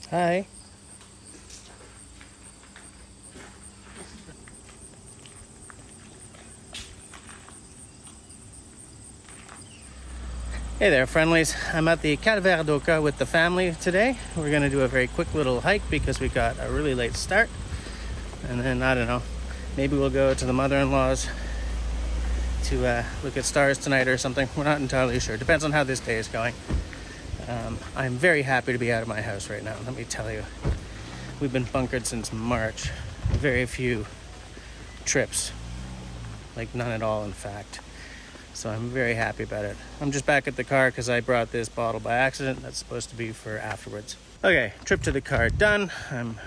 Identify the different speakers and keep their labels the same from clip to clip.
Speaker 1: Hi. Hey there, friendlies. I'm at the Calvardoka with the family today. We're going to do a very quick little hike because we got a really late start. And then, I don't know, maybe we'll go to the mother-in-law's to look at stars tonight or something. We're not entirely sure. Depends on how this day is going. I'm very happy to be out of my house right now, let me tell you. We've been bunkered since March. Very few trips. Like none at all, in fact. So I'm very happy about it. I'm just back at the car because I brought this bottle by accident. That's supposed to be for afterwards. Okay, trip to the car done. I'm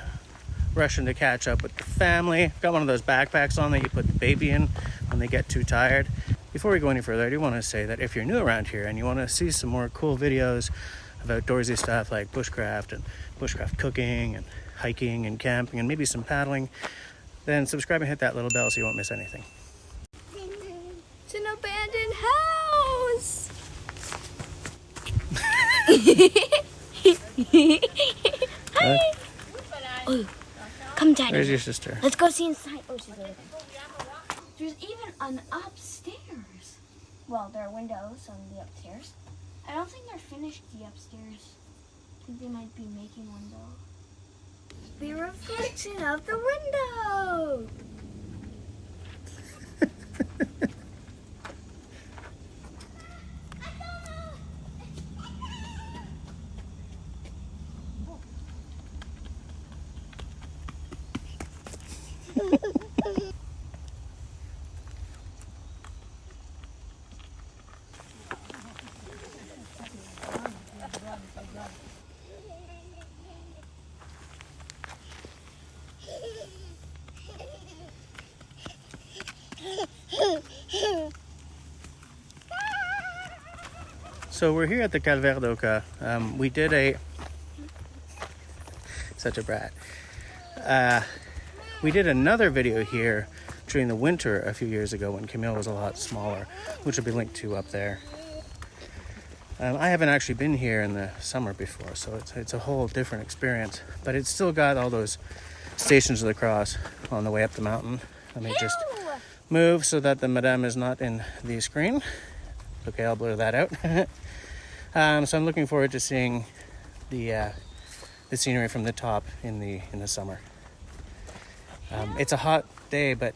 Speaker 1: rushing to catch up with the family. I've got one of those backpacks on that you put the baby in when they get too tired. Before we go any further, I do want to say that if you're new around here and you want to see some more cool videos of outdoorsy stuff like bushcraft and bushcraft cooking and hiking and camping and maybe some paddling, then subscribe and hit that little bell so you won't miss anything.
Speaker 2: It's an abandoned house. Hi. Oh, come, Daddy.
Speaker 1: Where's your sister?
Speaker 2: Let's go see inside. Oh, she's over there. There's even an upstairs. Well, there are windows on the upstairs. I don't think they're finished the upstairs. I think they might be making one though. The reflection of the window.
Speaker 1: So we're here at the Calvardoka. We did a... Such a brat. We did another video here during the winter a few years ago when Camille was a lot smaller, which will be linked to up there. I haven't actually been here in the summer before, so it's a whole different experience. But it's still got all those stations of the cross on the way up the mountain. Let me just move so that the madame is not in the screen. Okay, I'll blur that out. So I'm looking forward to seeing the scenery from the top in the summer. It's a hot day, but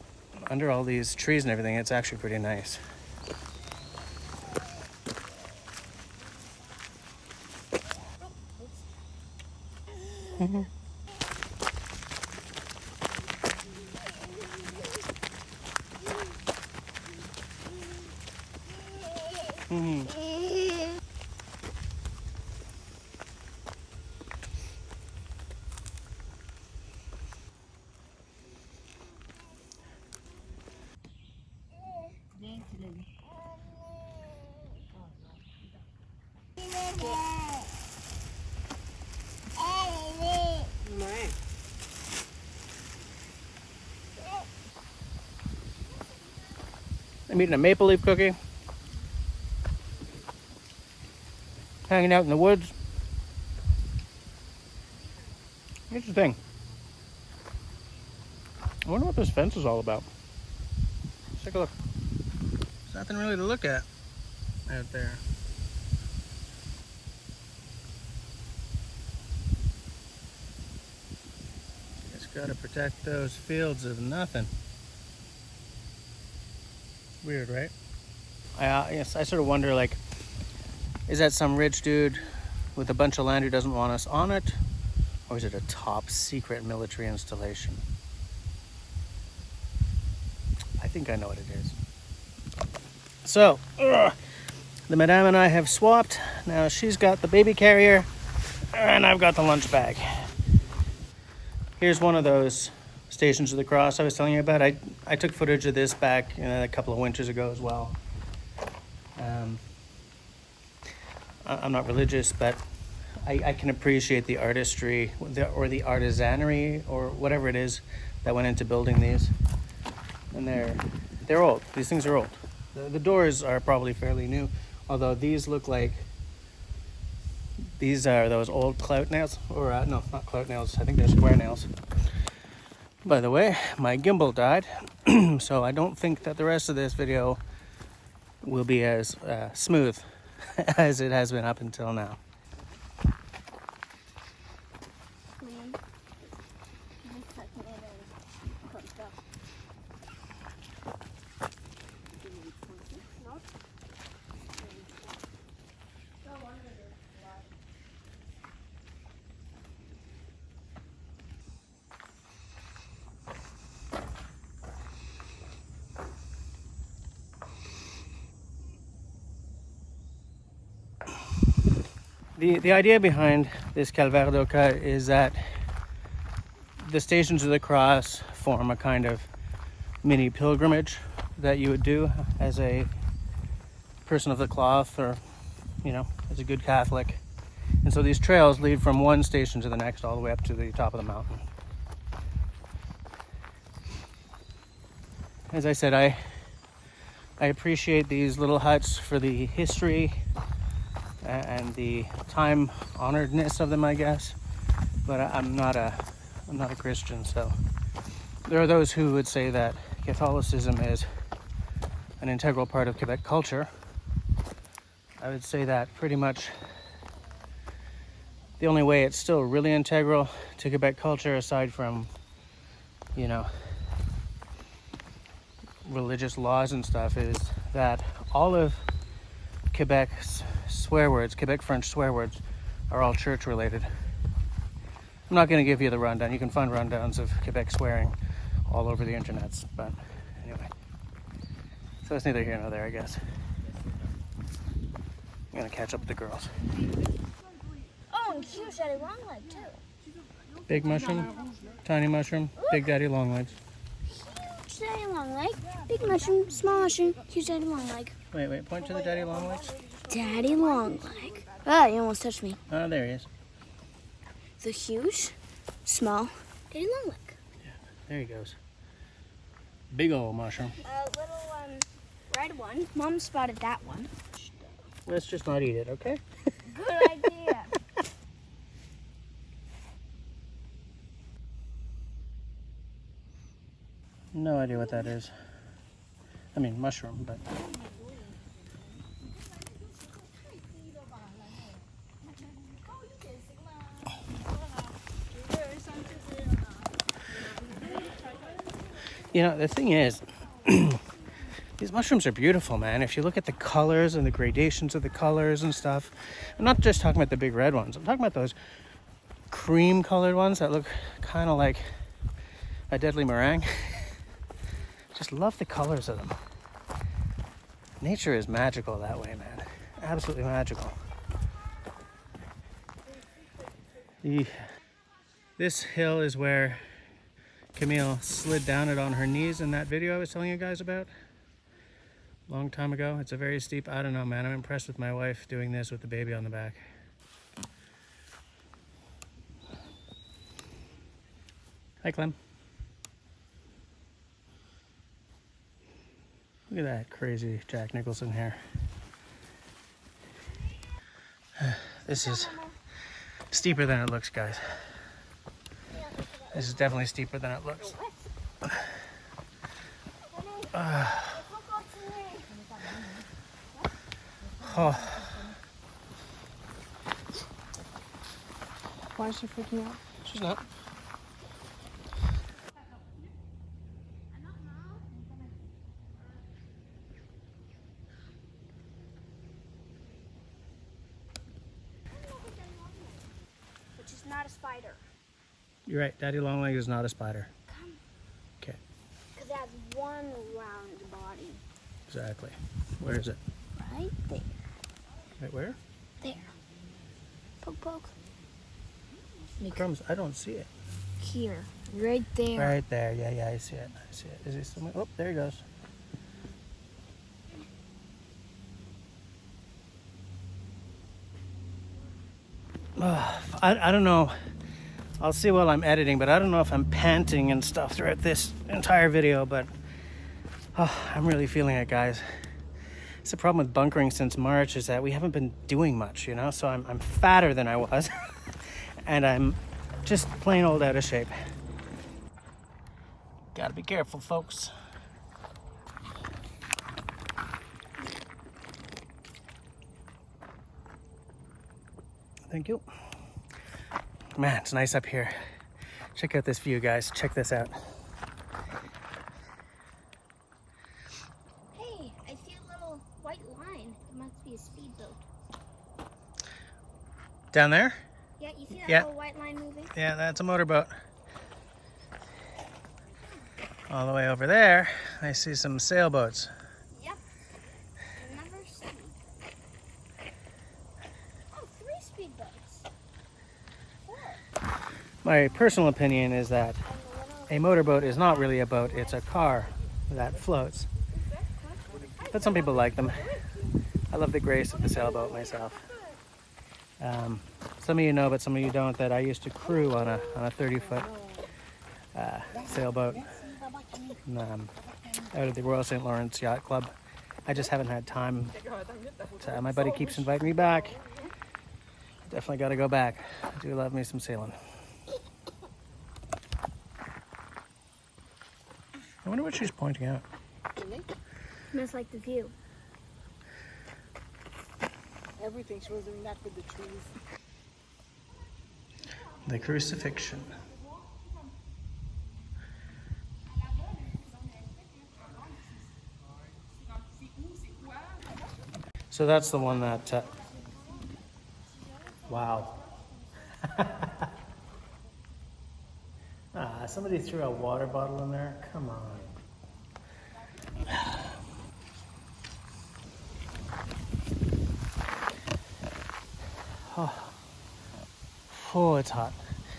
Speaker 1: under all these trees and everything, it's actually pretty nice. I'm eating a maple leaf cookie. Hanging out in the woods. Here's the thing. I wonder what this fence is all about. Let's take a look. There's nothing really to look at out there. Just gotta protect those fields of nothing. Weird, right? Yes, I sort of wonder, like, is that some rich dude with a bunch of land who doesn't want us on it? Or is it a top secret military installation? I think I know what it is. So, the madame and I have swapped. Now she's got the baby carrier and I've got the lunch bag. Here's one of those Stations of the Cross I was telling you about. I took footage of this back a couple of winters ago as well. I'm not religious, but I can appreciate the artistry or the artisanry or whatever it is that went into building these. And they're old. These things are old. The doors are probably fairly new, although these look like These are those old clout nails, or no, not clout nails. I think they're square nails. By the way, my gimbal died, so I don't think that the rest of this video will be as smooth as it has been up until now. The idea behind this Calvardoka is that the Stations of the Cross form a kind of mini pilgrimage that you would do as a person of the cloth, or, you know, as a good Catholic. And so these trails lead from one station to the next, all the way up to the top of the mountain. As I said, I appreciate these little huts for the history and the time honoredness of them, I guess. But I'm not a Christian, so there are those who would say that Catholicism is an integral part of Quebec culture. I would say that pretty much the only way it's still really integral to Quebec culture, aside from, you know, religious laws and stuff, is that all of Quebec's swear words, Quebec French swear words, are all church related. I'm not going to give you the rundown. You can find rundowns of Quebec swearing all over the internets, but anyway. So it's neither here nor there, I guess. I'm going to catch up with the girls.
Speaker 2: Oh, and huge daddy long leg too.
Speaker 1: Big mushroom, tiny mushroom, big daddy long legs.
Speaker 2: Huge daddy long leg, big mushroom, small mushroom, huge daddy long leg.
Speaker 1: Wait, point to the daddy long legs.
Speaker 2: Daddy long leg. Ah, you almost touched me.
Speaker 1: Oh, there he is.
Speaker 2: The huge, small, daddy long leg.
Speaker 1: Yeah, there he goes. Big old mushroom.
Speaker 2: A little red one. Mom spotted that one.
Speaker 1: Let's just not eat it, okay?
Speaker 2: Good idea.
Speaker 1: No idea what that is. I mean, mushroom, but... You know, the thing is, these mushrooms are beautiful, man. If you look at the colors and the gradations of the colors and stuff. I'm not just talking about the big red ones. I'm talking about those cream colored ones that look kind of like a deadly meringue. Just love the colors of them. Nature is magical that way, man. Absolutely magical. This hill is where Camille slid down it on her knees in that video I was telling you guys about a long time ago. It's a very steep, I don't know, man. I'm impressed with my wife doing this with the baby on the back. Hi, Clem. Look at that crazy Jack Nicholson hair. This is steeper than it looks, guys. This is definitely steeper than it looks. Oh.
Speaker 3: Why is she freaking out?
Speaker 1: She's not.
Speaker 2: Which is not a spider.
Speaker 1: You're right, Daddy Longlegs is not a spider. Okay.
Speaker 2: Because it has one round body.
Speaker 1: Exactly. Where is it?
Speaker 2: Right there.
Speaker 1: Right where?
Speaker 2: There. Poke, poke.
Speaker 1: Crumbs, I don't see it.
Speaker 2: Here. Right there.
Speaker 1: Right there. Yeah, I see it. I see it. Is it somewhere? Oh, there he goes. I don't know. I'll see while I'm editing, but I don't know if I'm panting and stuff throughout this entire video, but I'm really feeling it, guys. It's the problem with bunkering since March is that we haven't been doing much, you know? So I'm fatter than I was. And I'm just plain old out of shape. Gotta be careful, folks. Thank you. Man, it's nice up here. Check out this view, guys. Check this out.
Speaker 2: Hey, I see a little white line. It must be a speedboat.
Speaker 1: Down there?
Speaker 2: Yeah, you see that
Speaker 1: Yeah.
Speaker 2: little white line moving?
Speaker 1: Yeah, that's a motorboat. All the way over there, I see some sailboats.
Speaker 2: Yep. Another speed. Oh, 3 speedboats. 4.
Speaker 1: My personal opinion is that a motorboat is not really a boat, it's a car that floats. But some people like them. I love the grace of the sailboat myself. Some of you know, but some of you don't, that I used to crew on a 30-foot sailboat out of the Royal St. Lawrence Yacht Club. I just haven't had time. My buddy keeps inviting me back. Definitely got to go back. I do love me some sailing. I wonder what she's pointing out.
Speaker 2: Must like the view.
Speaker 3: Everything she was doing that with the trees.
Speaker 1: The Crucifixion. So that's the one that, wow. Somebody threw a water bottle in there. Come on. Oh, it's hot.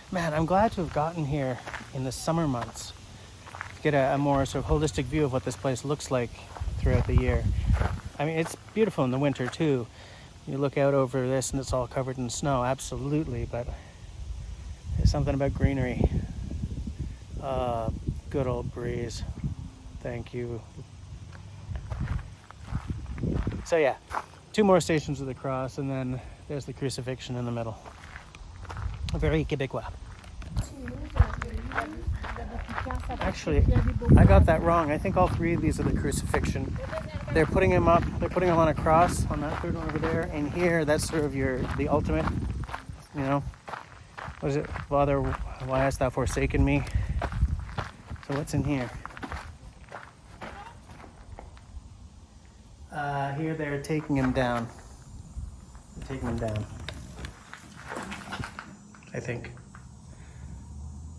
Speaker 1: Man, I'm glad to have gotten here in the summer months. Get a more sort of holistic view of what this place looks like throughout the year. I mean, it's beautiful in the winter too. You look out over this and it's all covered in snow, absolutely, but there's something about greenery. Good old breeze. Thank you. So yeah, 2 more stations of the cross and then there's the Crucifixion in the middle. Very Québécois. Actually, I got that wrong. I think all 3 of these are the Crucifixion. They're putting them up. They're putting them on a cross on that 3rd one over there. And here, that's sort of the ultimate. You know, what is it? Father, why hast thou forsaken me? So what's in here? Here they're taking him down. They're taking him down. I think.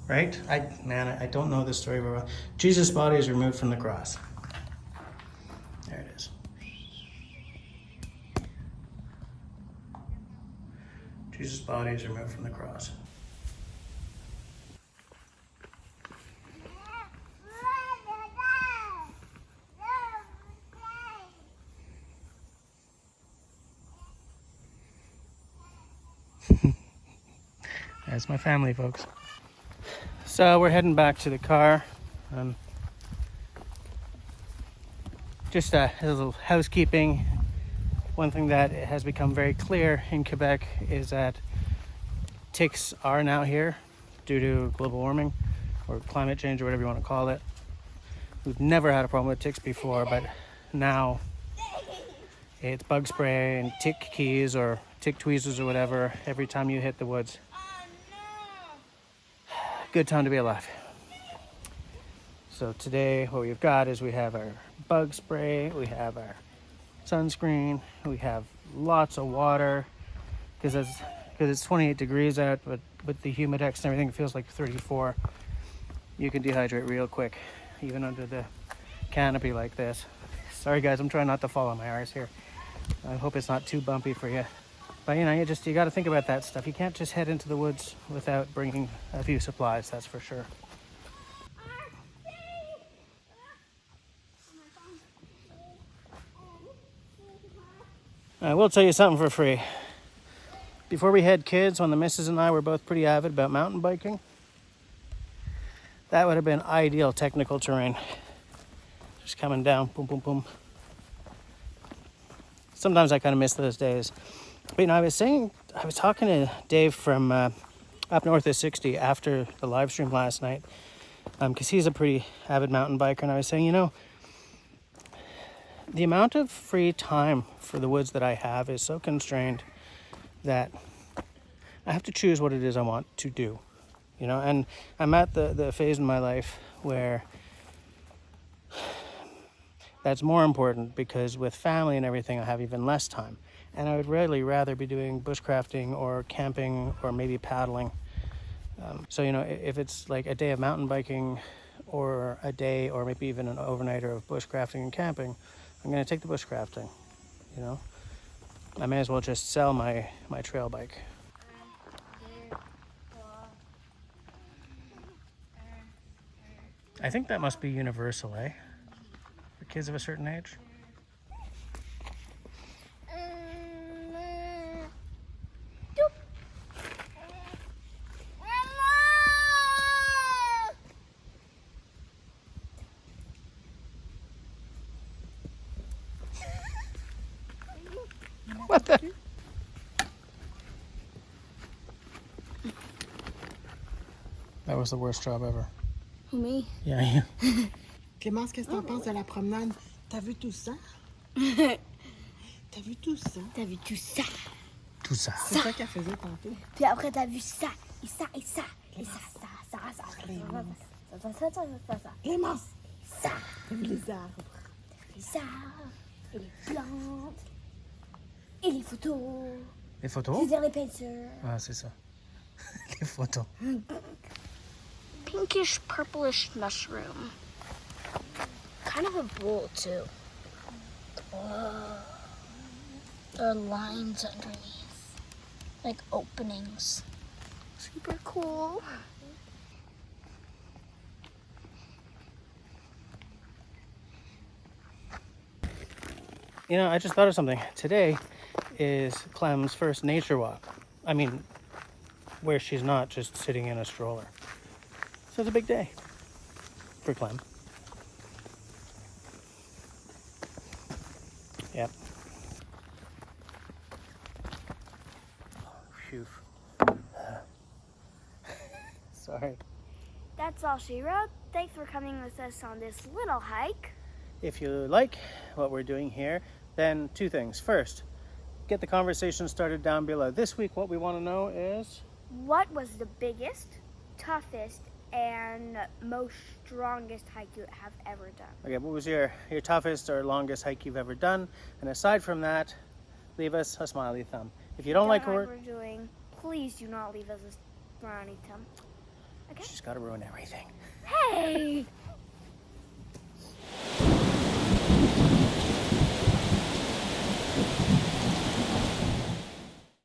Speaker 1: Right? I don't know this story very well. Jesus' body is removed from the cross. There it is. Jesus' body is removed from the cross. That's my family, folks. So we're heading back to the car. Just a little housekeeping. One thing that has become very clear in Quebec is that ticks are now here due to global warming or climate change or whatever you want to call it. We've never had a problem with ticks before, but now it's bug spray and tick keys or tick tweezers or whatever every time you hit the woods. Good time to be alive. So today what we've got is we have our bug spray, we have our sunscreen, we have lots of water because it's 28 degrees out, but with the humidex and everything it feels like 34. You can dehydrate real quick even under the canopy like this. Sorry guys, I'm trying not to fall on my arse here. I hope it's not too bumpy for you. But you know, you got to think about that stuff. You can't just head into the woods without bringing a few supplies, that's for sure. I will tell you something for free. Before we had kids, when the missus and I were both pretty avid about mountain biking, that would have been ideal technical terrain. Just coming down, boom, boom, boom. sometimes I kind of miss those days. But I was talking to Dave from up north of 60 after the live stream last night, because he's a pretty avid mountain biker, and I was saying, the amount of free time for the woods that I have is so constrained that I have to choose what it is I want to do, and I'm at the phase in my life where that's more important, because with family and everything I have even less time, and I would really rather be doing bushcrafting or camping or maybe paddling. So if it's like a day of mountain biking or a day or maybe even an overnighter of bushcrafting and camping, I'm going to take the bushcrafting. I may as well just sell my trail bike. I think that must be universal, for kids of a certain age. What the? That was the worst job ever.
Speaker 2: Who, me?
Speaker 1: Yeah.
Speaker 3: Clémence, qu'est-ce que t'en penses de la promenade? T'as vu tout ça? T'as vu tout ça?
Speaker 2: T'as vu tout ça?
Speaker 1: Tout ça.
Speaker 3: C'est ça qu'elle faisait tantôt.
Speaker 2: Puis après, t'as vu ça, et ça, et ça, et ça.
Speaker 3: Clémence!
Speaker 2: Ça,
Speaker 3: T'as vu les arbres?
Speaker 2: ça, et les plantes, et les photos.
Speaker 1: Les photos?
Speaker 2: C'est-à-dire les peintures.
Speaker 1: Ah, c'est ça. Les photos.
Speaker 2: Pinkish purplish mushroom. Kind of a bowl too. There are lines underneath, like openings. Super cool.
Speaker 1: I just thought of something. Today is Clem's first nature walk. I mean, where she's not just sitting in a stroller. So it's a big day for Clem. Yep. Phew. Sorry.
Speaker 2: That's all she wrote. Thanks for coming with us on this little hike.
Speaker 1: If you like what we're doing here, then two things. First, get the conversation started down below. This week, what we want to know is...
Speaker 2: What was the biggest, toughest, and most strongest hike you have ever done?
Speaker 1: Okay, what was your toughest or longest hike you've ever done? And aside from that, leave us a smiley thumb. If you don't like what
Speaker 2: we're doing, please do not leave us a smiley thumb. Okay?
Speaker 1: She's got to ruin everything.
Speaker 2: Hey!